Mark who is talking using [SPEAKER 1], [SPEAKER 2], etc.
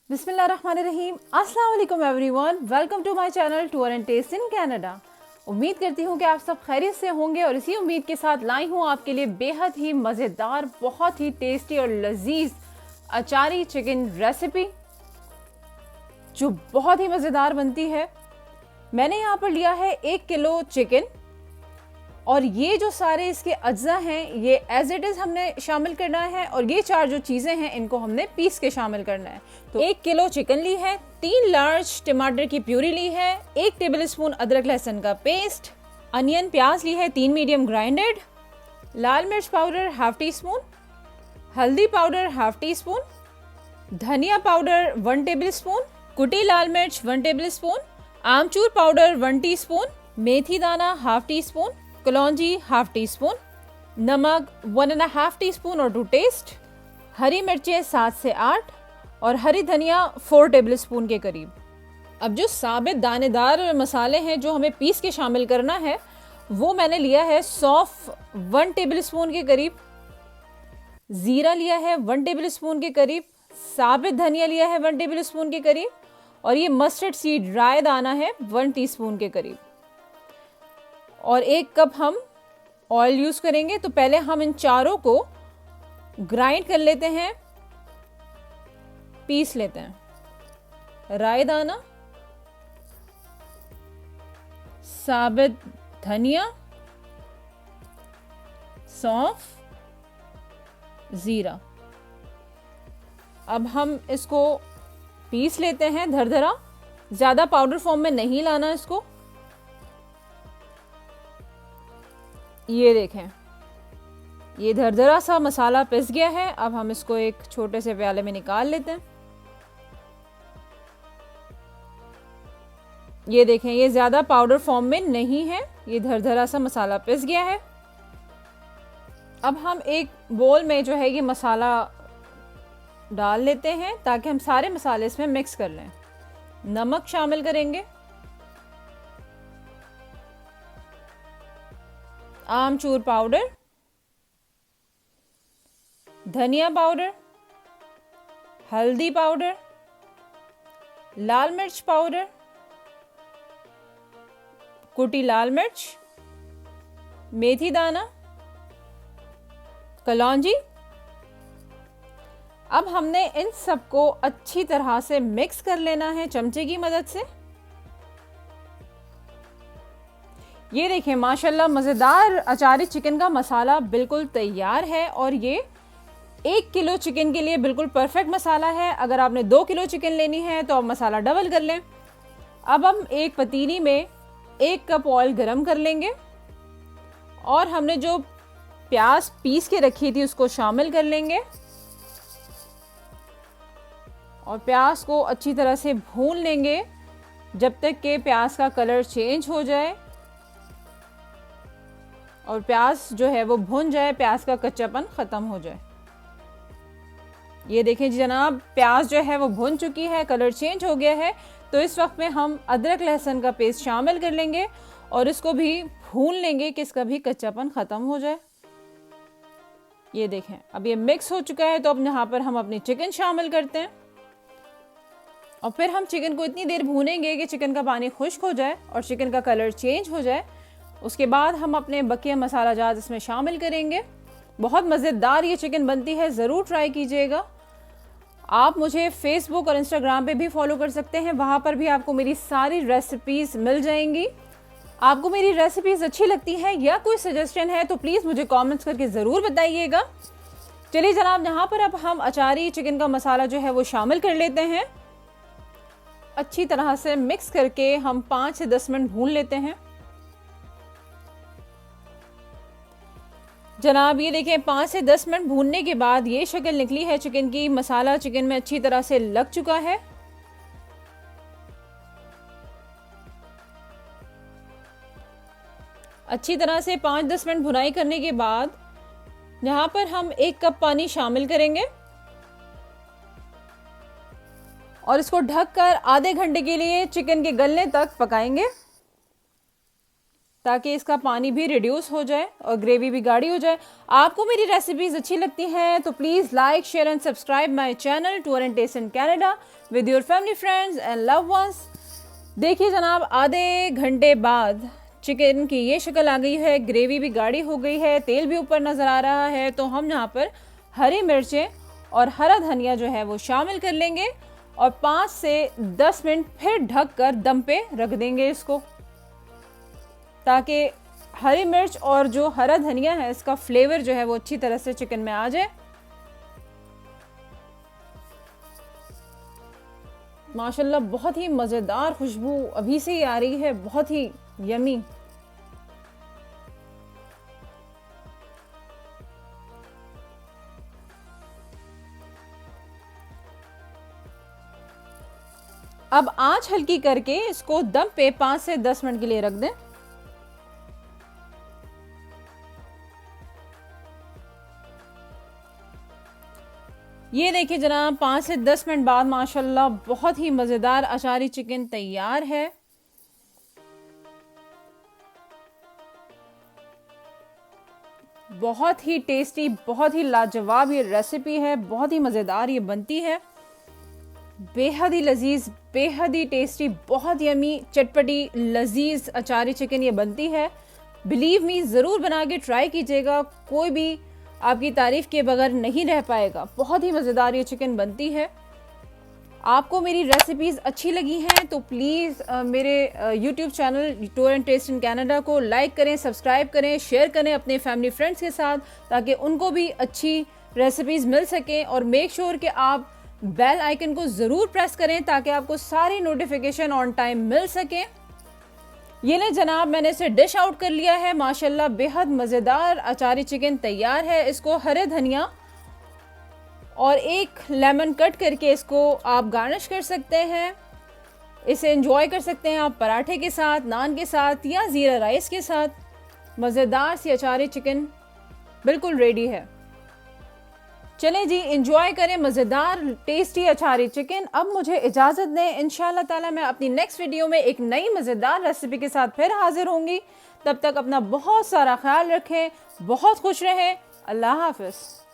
[SPEAKER 1] बिस्मिल्लाहिर्रहमानिर्रहीम। अस्सलाम वालेकुम everyone, welcome to my channel tour and taste in Canada. उम्मीद करती हूँ कि आप सब खैरियत से होंगे और इसी उम्मीद के साथ लाई हूँ आपके लिए बेहद ही मज़ेदार, बहुत ही टेस्टी और लजीज अचारी चिकन रेसिपी जो बहुत ही मज़ेदार बनती है। मैंने यहाँ पर लिया है 1 किलो चिकन और ये जो सारे इसके अज्जा हैं ये एज इट इज़ हमने शामिल करना है और ये 4 जो चीज़ें हैं इनको हमने पीस के शामिल करना है। तो 1 किलो चिकन ली है, 3 लार्ज टमाटर की प्यूरी ली है, 1 टेबलस्पून अदरक लहसुन का पेस्ट, अनियन प्याज ली है 3 मीडियम ग्राइंडेड, लाल मिर्च पाउडर हाफ टी स्पून, हल्दी पाउडर हाफ टी स्पून, धनिया पाउडर 1 टेबल स्पून, कुटी लाल मिर्च 1 टेबल स्पून, आमचूर पाउडर 1 टी स्पून, मेथी दाना हाफ टी स्पून, कलौंजी हाफ टी स्पून, नमक 1.5 टी स्पून और टू टेस्ट, हरी मिर्चें 7 से 8 और हरी धनिया 4 टेबल स्पून के करीब। अब जो साबित दानेदार मसाले हैं जो हमें पीस के शामिल करना है वो मैंने लिया है सौंफ 1 टेबल स्पून के करीब, जीरा लिया है 1 टेबल स्पून के करीब, साबित धनिया लिया है 1 टेबल स्पून के करीब और ये मस्टर्ड सीड राय दाना है 1 टीस्पून के करीब और 1 कप हम ऑयल यूज करेंगे। तो पहले हम इन चारों को ग्राइंड कर लेते हैं, पीस लेते हैं। राय दाना, साबित धनिया, सौंफ, जीरा। अब हम इसको पीस लेते हैं धरधरा, ज्यादा पाउडर फॉर्म में नहीं लाना इसको। ये देखें, ये धरधरा सा मसाला पिस गया है। अब हम इसको एक छोटे से प्याले में निकाल लेते हैं। ये देखें, ये ज्यादा पाउडर फॉर्म में नहीं है, ये धरधरा सा मसाला पिस गया है। अब हम एक बोल में जो है ये मसाला डाल लेते हैं ताकि हम सारे मसाले इसमें मिक्स कर लें। नमक शामिल करेंगे, आमचूर पाउडर, धनिया पाउडर, हल्दी पाउडर, लाल मिर्च पाउडर, कुटी लाल मिर्च, मेथी दाना, कलौंजी। अब हमने इन सबको अच्छी तरह से मिक्स कर लेना है चमचे की मदद से। ये देखिए, माशाल्लाह मज़ेदार अचारी चिकन का मसाला बिल्कुल तैयार है और ये 1 किलो चिकन के लिए बिल्कुल परफेक्ट मसाला है। अगर आपने 2 किलो चिकन लेनी है तो आप मसाला डबल कर लें। अब हम एक पतीली में 1 कप ऑयल गरम कर लेंगे और हमने जो प्याज पीस के रखी थी उसको शामिल कर लेंगे और प्याज को अच्छी तरह से भून लेंगे जब तक कि प्याज का कलर चेंज हो जाए और प्याज जो है वो भुन जाए, प्याज का कच्चापन ख़त्म हो जाए। ये देखें जी जनाब, प्याज जो है वो भुन चुकी है, कलर चेंज हो गया है। तो इस वक्त में हम अदरक लहसुन का पेस्ट शामिल कर लेंगे और इसको भी भून लेंगे कि इसका भी कच्चापन ख़त्म हो जाए। ये देखें, अब ये मिक्स हो चुका है। तो अब यहाँ पर हम अपनी चिकन शामिल करते हैं और फिर हम चिकन को इतनी देर भूनेंगे कि चिकन का पानी खुश्क हो जाए और चिकन का कलर चेंज हो जाए। उसके बाद हम अपने बकिया मसाला जात इसमें शामिल करेंगे। बहुत मज़ेदार ये चिकन बनती है, ज़रूर ट्राई कीजिएगा। आप मुझे फेसबुक और इंस्टाग्राम पे भी फॉलो कर सकते हैं, वहाँ पर भी आपको मेरी सारी रेसिपीज़ मिल जाएंगी। आपको मेरी रेसिपीज़ अच्छी लगती हैं या कोई सजेशन है तो प्लीज़ मुझे कमेंट्स करके ज़रूर बताइएगा। चलिए जनाब, यहाँ पर अब हम अचारी चिकन का मसाला जो है वो शामिल कर लेते हैं। अच्छी तरह से मिक्स करके हम 5 से 10 मिनट भून लेते हैं। जनाब ये देखें, 5 से 10 मिनट भूनने के बाद ये शक्ल निकली है चिकन की। मसाला चिकन में अच्छी तरह से लग चुका है। अच्छी तरह से 5-10 मिनट भुनाई करने के बाद यहाँ पर हम 1 कप पानी शामिल करेंगे और इसको ढककर आधे घंटे के लिए चिकन के गलने तक पकाएंगे। ताकि इसका पानी भी रिड्यूस हो जाए और ग्रेवी भी गाढ़ी हो जाए। आपको मेरी रेसिपीज़ अच्छी लगती हैं तो please like, share and subscribe my channel tour and taste in Canada with your family, friends and love ones. देखिए जनाब, आधे घंटे बाद चिकन की ये शक्ल आ गई है, ग्रेवी भी गाढ़ी हो गई है, तेल भी ऊपर नज़र आ रहा है। तो हम यहाँ पर हरी मिर्चें और हरा धनिया जो है वो शामिल कर लेंगे और 5 से 10 मिनट फिर ढक कर दम पे रख देंगे इसको, ताकि हरी मिर्च और जो हरा धनिया है इसका फ्लेवर जो है वो अच्छी तरह से चिकन में आ जाए। माशाल्लाह बहुत ही मज़ेदार खुशबू अभी से ही आ रही है, बहुत ही यमी। अब आंच हल्की करके इसको दम पे 5 से 10 मिनट के लिए रख दें। ये देखिए जनाब, 5 से 10 मिनट बाद माशाल्लाह बहुत ही मज़ेदार अचारी चिकन तैयार है। बहुत ही टेस्टी, बहुत ही लाजवाब ये रेसिपी है, बहुत ही मज़ेदार ये बनती है, बेहद ही लजीज, बेहद ही टेस्टी, बहुत यमी, चटपटी, लजीज अचारी चिकन ये बनती है। बिलीव मी, ज़रूर बना के ट्राई कीजिएगा, कोई भी आपकी तारीफ़ के बगैर नहीं रह पाएगा। बहुत ही मज़ेदार ये चिकन बनती है। आपको मेरी रेसिपीज़ अच्छी लगी हैं तो प्लीज़ मेरे YouTube channel tour and taste in Canada को लाइक करें, सब्सक्राइब करें, शेयर करें अपने फैमिली फ्रेंड्स के साथ, ताकि उनको भी अच्छी रेसिपीज़ मिल सकें। और मेक श्योर कि आप बेल आइकन को ज़रूर प्रेस करें ताकि आपको सारी नोटिफिकेशन ऑन टाइम मिल सकें। ये ले जनाब, मैंने इसे डिश आउट कर लिया है। माशाल्लाह बेहद मज़ेदार अचारी चिकन तैयार है। इसको हरे धनिया और एक लेमन कट करके इसको आप गार्निश कर सकते हैं। इसे एंजॉय कर सकते हैं आप पराठे के साथ, नान के साथ या ज़ीरा राइस के साथ। मज़ेदार सी अचारी चिकन बिल्कुल रेडी है। चलें जी, एंजॉय करें मज़ेदार टेस्टी अचारी चिकन। अब मुझे इजाज़त दें, इंशाल्लाह ताला मैं अपनी नेक्स्ट वीडियो में एक नई मज़ेदार रेसिपी के साथ फिर हाजिर होंगी। तब तक अपना बहुत सारा ख्याल रखें, बहुत खुश रहें। अल्लाह हाफ़िज़।